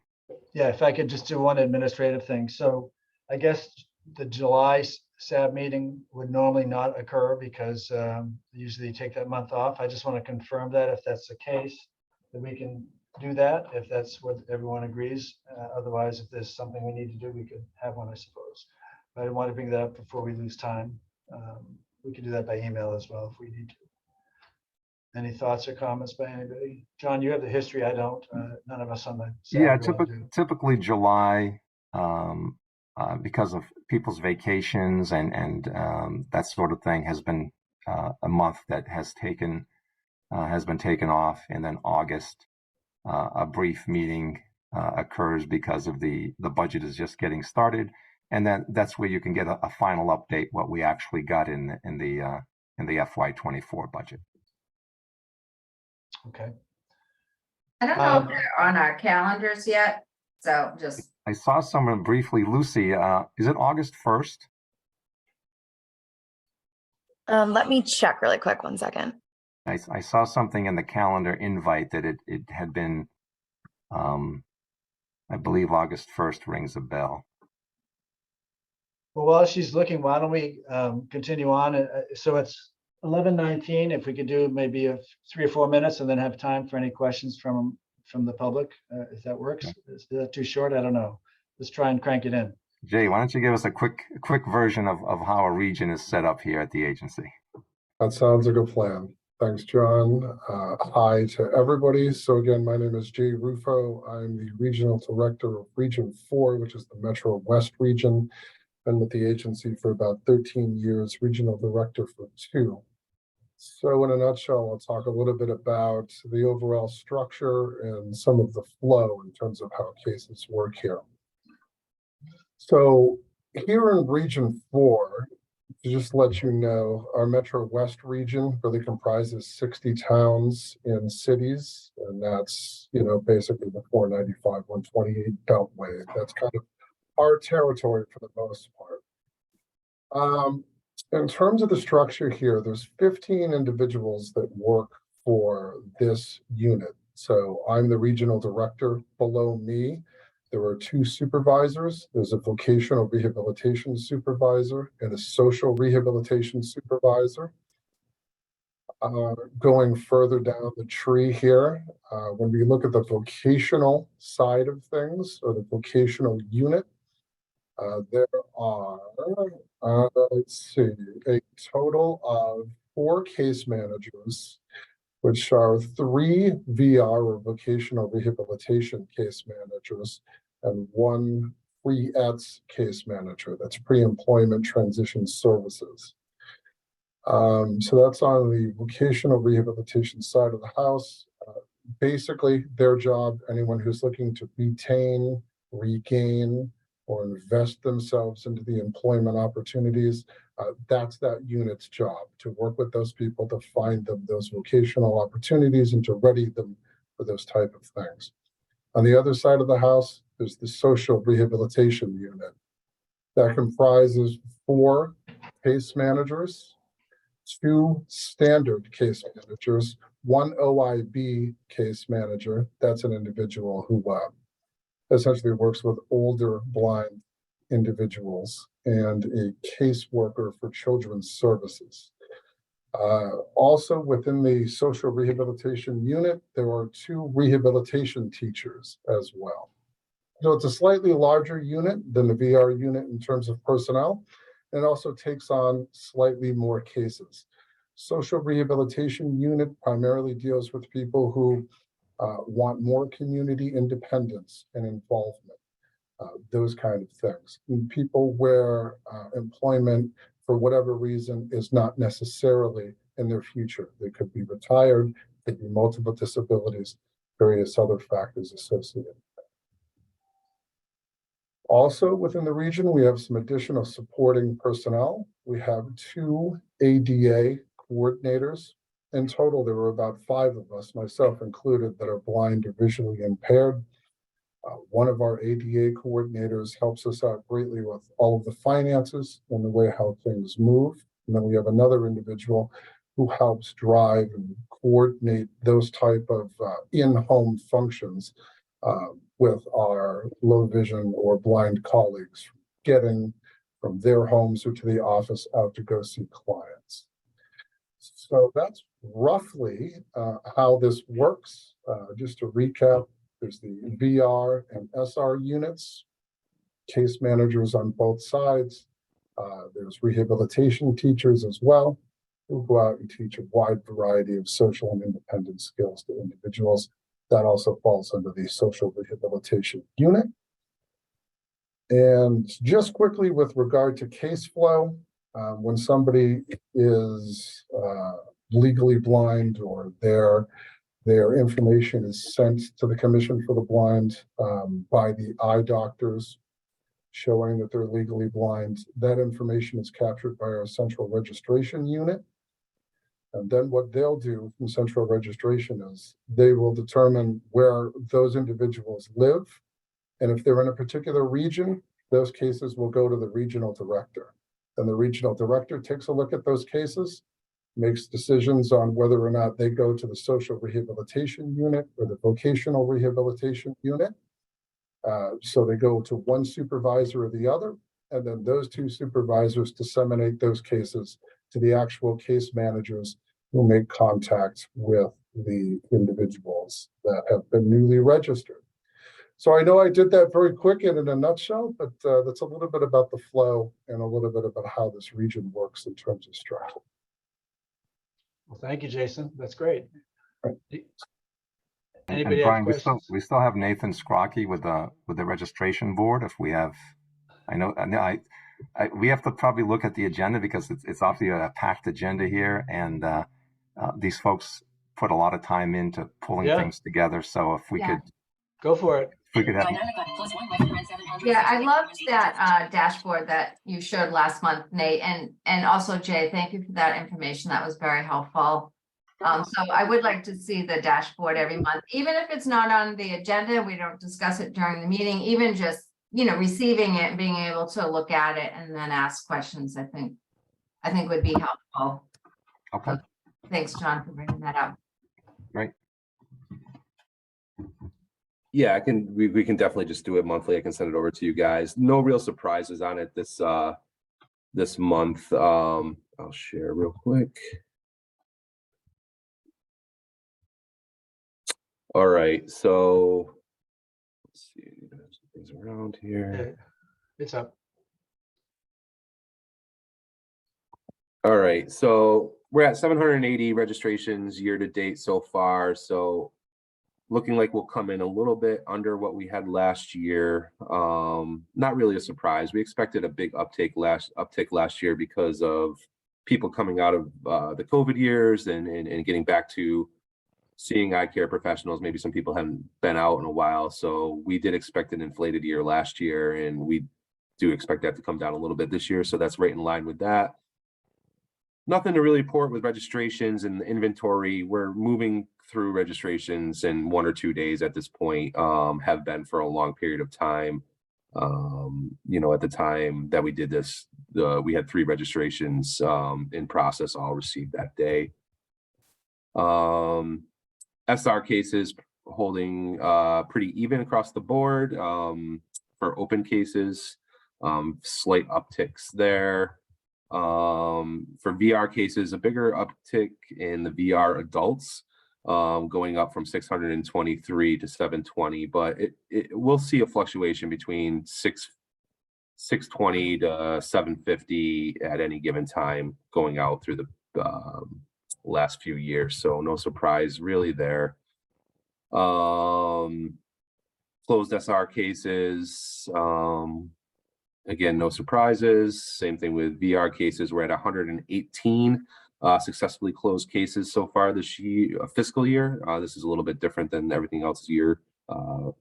S1: Yeah, if I could just do one administrative thing. So I guess the July SAB meeting would normally not occur because usually you take that month off. I just want to confirm that if that's the case, that we can do that, if that's what everyone agrees. Otherwise, if there's something we need to do, we could have one, I suppose. But I want to bring that up before we lose time. We can do that by email as well if we need to. Any thoughts or comments by anybody? John, you have the history. I don't. None of us on the SAB
S3: Yeah,
S1: really do.
S3: typically July, because of people's vacations and that sort of thing, has been a month that has been taken off, and then August, a brief meeting occurs because of the budget is just getting started, and then that's where you can get a final update what we actually got in the FY24 budget.
S1: Okay.
S4: I don't know if they're on our calendars yet, so just.
S3: I saw someone briefly, Lucy, is it August 1st?
S7: Let me check really quick, 1 second.
S3: I saw something in the calendar invite that it had been, I believe August 1st rings a bell.
S1: Well, while she's looking, why don't we continue on? So it's 11:19. If we could do maybe 3 or 4 minutes and then have time for any questions from the public, if that works.
S3: Okay.
S1: Is that too short? I don't know. Let's try and crank it in.
S3: Jay, why don't you give us a quick version of how a region is set up here at the agency?
S8: That sounds like a plan. Thanks, John. Hi to everybody. So again, my name is Jay Rufo. I'm the Regional Director of Region 4, which is the Metro West region. Been with the agency for about 13 years, Regional Director for 2. So in a nutshell, I'll talk a little bit about the overall structure and some of the flow in terms of how cases work here. So here in Region 4, to just let you know, our Metro West region really comprises 60 towns and cities, and that's, basically the 495, 128 beltway. That's kind of our territory for the most part. In terms of the structure here, there's 15 individuals that work for this unit. So I'm the regional director. Below me, there are 2 supervisors. There's a vocational rehabilitation supervisor and a social rehabilitation supervisor. Going further down the tree here, when we look at the vocational side of things, or the vocational unit, there are Let's see, a total of 4 case managers, which are 3 VR or vocational rehabilitation case managers and 1 pre-ETS case manager. That's pre-employment transition services. So that's on the vocational rehabilitation side of the house. Basically, their job, anyone who's looking to retain, regain, or invest themselves into the employment opportunities, that's that unit's job, to work with those people to find them those vocational opportunities and to ready them for those type of things. On the other side of the house, there's the social rehabilitation unit that comprises 4 case managers, 2 standard case managers, 1 OIB case manager. That's an individual who essentially works with older blind individuals, and a caseworker for children's services. Also within the social rehabilitation unit, there are 2 rehabilitation teachers as well. So it's a slightly larger unit than the VR unit in terms of personnel. It also takes on slightly more cases. Social rehabilitation unit primarily deals with people who want more community independence and involvement, those kind of things. And people where employment, for whatever reason, is not necessarily in their future. They could be retired, could be multiple disabilities, various other factors associated. Also within the region, we have some additional supporting personnel. We have 2 ADA coordinators. In total, there were about 5 of us, myself included, that are blind or visually impaired. One of our ADA coordinators helps us out greatly with all of the finances and the way how things move. And then we have another individual who helps drive and coordinate those type of in-home functions with our low vision or blind colleagues, getting from their homes or to the office out to go see clients. So that's roughly how this works. Just to recap, there's the VR and SR units, case managers on both sides. There's rehabilitation teachers as well, who go out and teach a wide variety of social and independent skills to individuals. That also falls under the social rehabilitation unit. And just quickly with regard to case flow, when somebody is legally blind or their information is sent to the Commission for the Blind by the eye doctors showing that they're legally blind, that information is captured by our central registration unit. And then what they'll do from central registration is they will determine where those individuals live. And if they're in a particular region, those cases will go to the regional director. Then the regional director takes a look at those cases, makes decisions on whether or not they go to the social rehabilitation unit or the vocational rehabilitation unit. So they go to one supervisor or the other, and then those 2 supervisors disseminate those cases to the actual case managers who make contact with the individuals that have been newly registered. So I know I did that very quick and in a nutshell, but that's a little bit about the flow and a little bit about how this region works in terms of structure.
S1: Well, thank you, Jason. That's great.
S8: Right.
S1: Anybody
S3: and
S1: have
S3: Brian,
S1: questions?
S3: we still have Nathan Scrocky with the registration board. If we have, we have to probably look at the agenda because it's obviously a packed agenda here, and these folks put a lot of time into pulling things together. So if we could
S1: go for it.
S3: If we could have.
S4: Yeah, I loved that dashboard that you showed last month, Nate, and also Jay, thank you for that information. That was very helpful. So I would like to see the dashboard every month, even if it's not on the agenda, we don't discuss it during the meeting, even just, receiving it and being able to look at it and then ask questions, I think would be helpful.
S3: Okay.
S4: So, thanks, John, for bringing that up.
S3: Great.
S9: Yeah, we can definitely just do it monthly. I can send it over to you guys. No real surprises on it this month. I'll share real quick. All right, so let's see, things around here.
S1: It's up.
S9: All right, so we're at 780 registrations year to date so far. So looking like we'll come in a little bit under what we had last year. Not really a surprise. We expected a big uptick last year because of people coming out of the COVID years and getting back to seeing eye care professionals. Maybe some people haven't been out in a while. So we did expect an inflated year last year, and we do expect that to come down a little bit this year. So that's right in line with that. Nothing to really report with registrations and inventory. We're moving through registrations in 1 or 2 days at this point, have been for a long period of time. At the time that we did this, we had 3 registrations in process, all received that day. SR cases holding pretty even across the board. For open cases, slight upticks there. For VR cases, a bigger uptick in the VR adults, going up from 623 to 720, but we'll see a fluctuation between 620 to 750 at any given time going out through the last few years. So no surprise really there. Closed SR cases, again, no surprises. Same thing with VR cases. We're at 118 successfully closed cases so far this year, fiscal year. This is a little bit different than everything else year,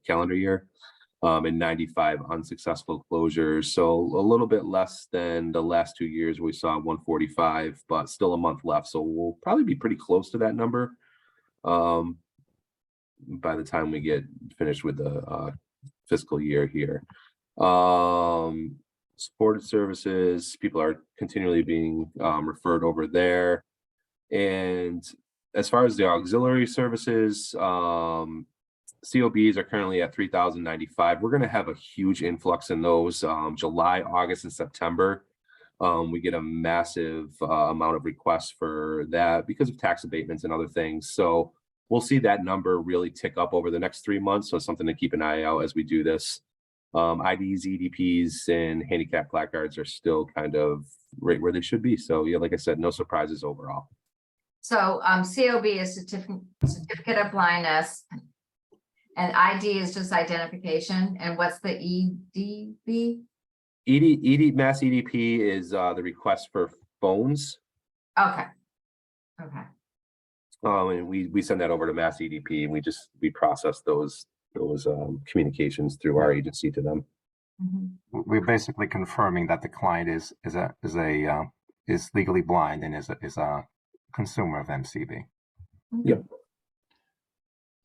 S9: calendar year. And 95 unsuccessful closures. So a little bit less than the last 2 years. We saw 145, but still a month left. So we'll probably be pretty close to that number by the time we get finished with the fiscal year here. Supported services, people are continually being referred over there. And as far as the auxiliary services, COBs are currently at 3,095. We're going to have a huge influx in those July, August, and September. We get a massive amount of requests for that because of tax abatements and other things. So we'll see that number really tick up over the next 3 months. So something to keep an eye out as we do this. IDs, EDPs, and handicap placards are still kind of right where they should be. So yeah, like I said, no surprises overall.
S4: So COB is certificate of blindness, and ID is just identification. And what's the EDB?
S9: Mass EDP is the request for phones.
S4: Okay.
S9: And we send that over to Mass EDP, and we process those communications through our agency to them.
S4: Mm-hmm.
S3: We're basically confirming that the client is legally blind and is a consumer of MCB.
S9: Yep.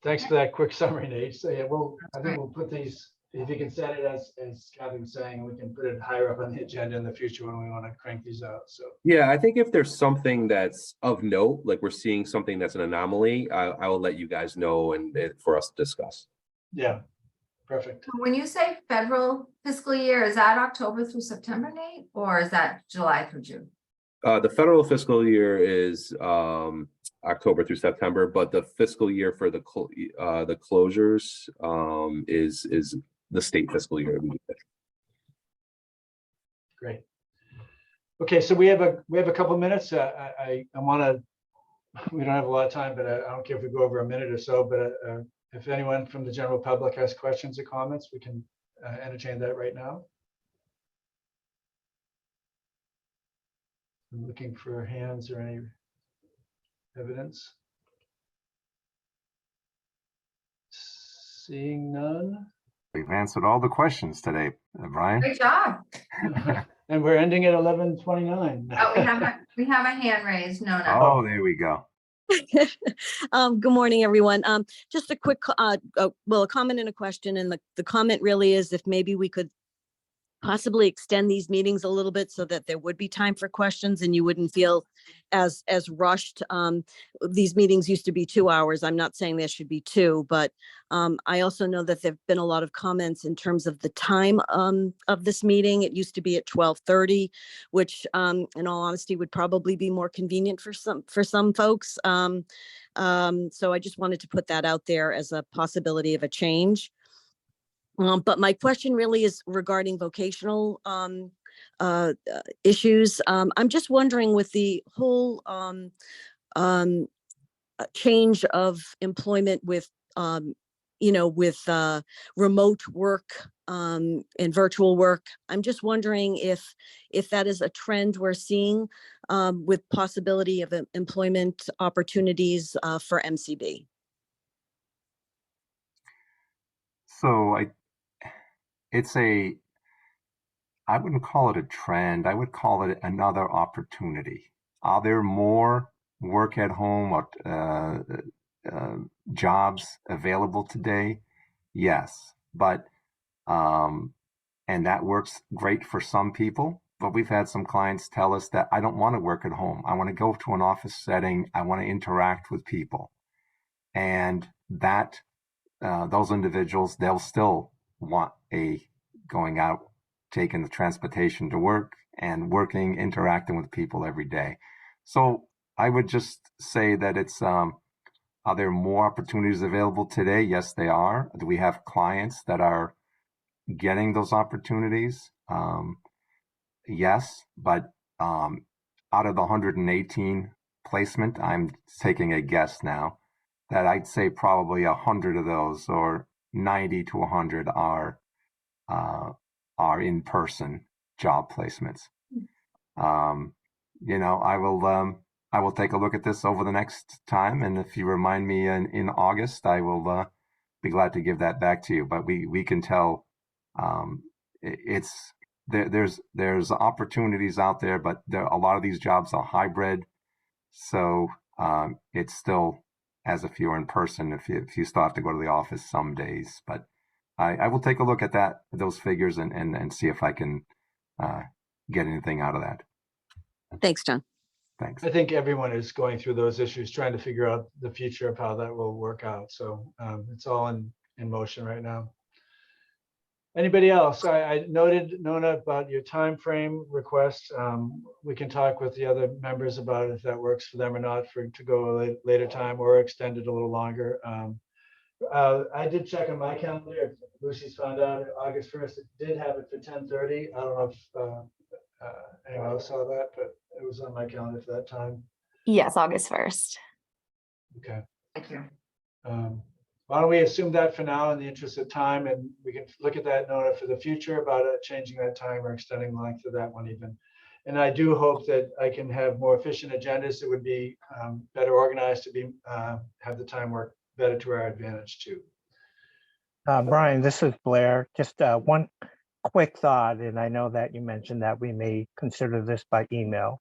S1: Thanks for that quick summary, Nate. So yeah, I think we'll put these, if you can set it as Kathy was saying, we can put it higher up on the agenda in the future when we want to crank these out. So
S9: yeah, I think if there's something that's of note, like we're seeing something that's an anomaly, I will let you guys know and for us to discuss.
S1: yeah, perfect.
S4: When you say federal fiscal year, is that October through September, Nate, or is that July through June?
S9: The federal fiscal year is October through September, but the fiscal year for the closures is the state fiscal year.
S1: Great. Okay, so we have a couple minutes. I want to. We don't have a lot of time, but I don't care if we go over a minute or so. But if anyone from the general public has questions or comments, we can entertain that right now. I'm looking for hands or any evidence. Seeing none.
S3: We've answered all the questions today, Brian.
S4: Great job.
S1: And we're ending at 11:29.
S4: Oh, we have a hand raised. No.
S3: Oh, there we go.
S10: Good morning, everyone. Just a quick, a comment and a question. And the comment really is if maybe we could possibly extend these meetings a little bit so that there would be time for questions and you wouldn't feel as rushed. These meetings used to be 2 hours. I'm not saying there should be 2, but I also know that there've been a lot of comments in terms of the time of this meeting. It used to be at 12:30, which in all honesty would probably be more convenient for some folks. So I just wanted to put that out there as a possibility of a change. But my question really is regarding vocational issues. I'm just wondering with the whole change of employment with, with remote work and virtual work. I'm just wondering if that is a trend we're seeing with possibility of employment opportunities for MCB.
S3: So I wouldn't call it a trend. I would call it another opportunity. Are there more work at home jobs available today? Yes, but and that works great for some people. But we've had some clients tell us that I don't want to work at home. I want to go to an office setting. I want to interact with people, and that those individuals, they'll still want going out, taking the transportation to work and working, interacting with people every day. So I would just say that are there more opportunities available today? Yes, they are. Do we have clients that are getting those opportunities? Yes, but out of the 118 placement, I'm taking a guess now, that I'd say probably 100 of those, or 90 to 100, are in-person job placements. I will take a look at this over the next time, and if you remind me in August, I will be glad to give that back to you. But we can tell there's opportunities out there, but a lot of these jobs are hybrid, so it's still as if you're in person, if you still have to go to the office some days. But I will take a look at those figures and see if I can get anything out of that.
S10: Thanks, John.
S3: Thanks.
S1: I think everyone is going through those issues, trying to figure out the future of how that will work out. So it's all in motion right now. Anybody else? I noted, Nona, about your time frame request. We can talk with the other members about if that works for them or not, to go a later time or extend it a little longer. I did check on my calendar. If Lucy's found out August 1st, it did have it for 10:30. I don't know if anyone else saw that, but it was on my calendar for that time.
S7: Yes, August 1st.
S1: Okay.
S4: Thank you.
S1: Why don't we assume that for now in the interest of time, and we can look at that note for the future about changing that time or extending the length of that one even. And I do hope that I can have more efficient agendas that would be better organized to have the time work better to our advantage too.
S2: Brian, this is Blair. Just one quick thought, and I know that you mentioned that we may consider this by email,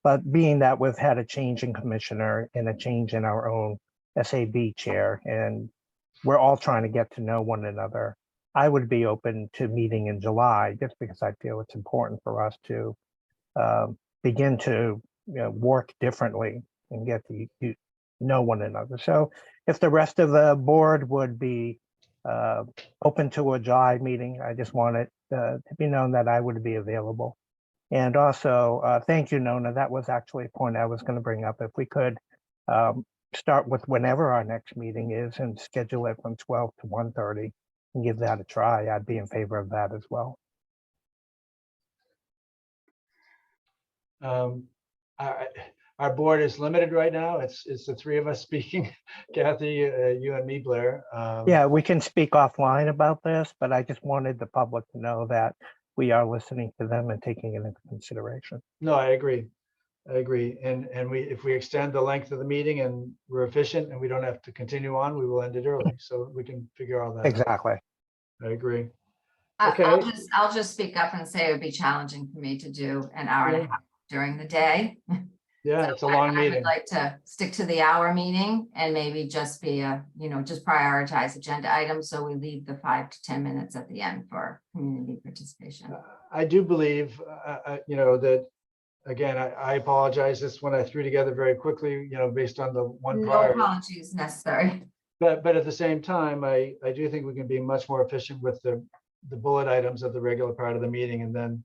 S2: but being that we've had a change in commissioner and a change in our own SAB chair, and we're all trying to get to know one another, I would be open to meeting in July, just because I feel it's important for us to begin to work differently and get to know one another. So if the rest of the board would be open to a July meeting, I just want it to be known that I would be available. And also, thank you, Nona. That was actually a point I was going to bring up. If we could start with whenever our next meeting is and schedule it from 12 to 1:30 and give that a try, I'd be in favor of that as well.
S1: Our board is limited right now. It's the three of us speaking. Kathy, you and me, Blair.
S2: Yeah, we can speak offline about this, but I just wanted the public to know that we are listening to them and taking it into consideration.
S1: No, I agree. And if we extend the length of the meeting and we're efficient and we don't have to continue on, we will end it early. So we can figure all that out.
S2: Exactly.
S1: I agree.
S4: I'll just speak up and say it would be challenging for me to do an hour and a half during the day.
S1: Yeah,
S4: So
S1: it's a long
S4: I
S1: meeting.
S4: would like to stick to the hour meeting and maybe just be just prioritize agenda items. So we leave the 5 to 10 minutes at the end for community participation.
S1: I do believe, that, again, I apologize. This one I threw together very quickly, based on the one
S4: No
S1: prior.
S4: apologies necessary.
S1: But at the same time, I do think we can be much more efficient with the bullet items of the regular part of the meeting, and then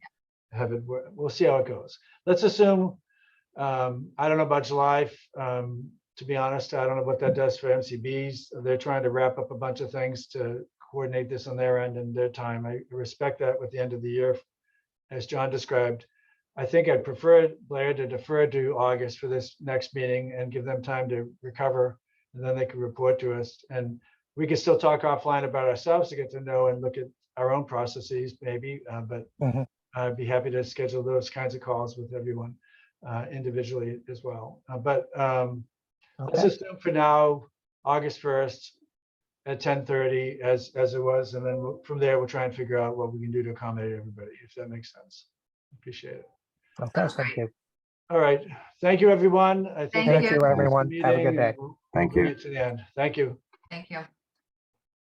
S1: have it. We'll see how it goes. Let's assume. I don't know about July. To be honest, I don't know what that does for MCBs. They're trying to wrap up a bunch of things to coordinate this on their end and their time. I respect that with the end of the year as John described. I think I'd prefer Blair to defer to August for this next meeting and give them time to recover, and then they can report to us. And we can still talk offline about ourselves to get to know and look at our own processes maybe, but
S2: Mhm.
S1: I'd be happy to schedule those kinds of calls with everyone individually as well. Let's
S2: Okay,
S1: assume for now, August 1st at 10:30 as it was, and then from there, we'll try and figure out what we can do to accommodate everybody, if that makes sense. Appreciate it.
S2: okay,
S4: Sounds
S2: thank
S4: great.
S2: you.
S1: All right. Thank you, everyone. I think
S4: Thank
S1: that
S4: you.
S2: Thank you,
S1: concludes the
S2: everyone. Have a
S1: meeting,
S2: good day.
S1: and we'll
S3: Thank
S1: bring
S3: you.
S1: it to the end. Thank you.
S4: Thank you.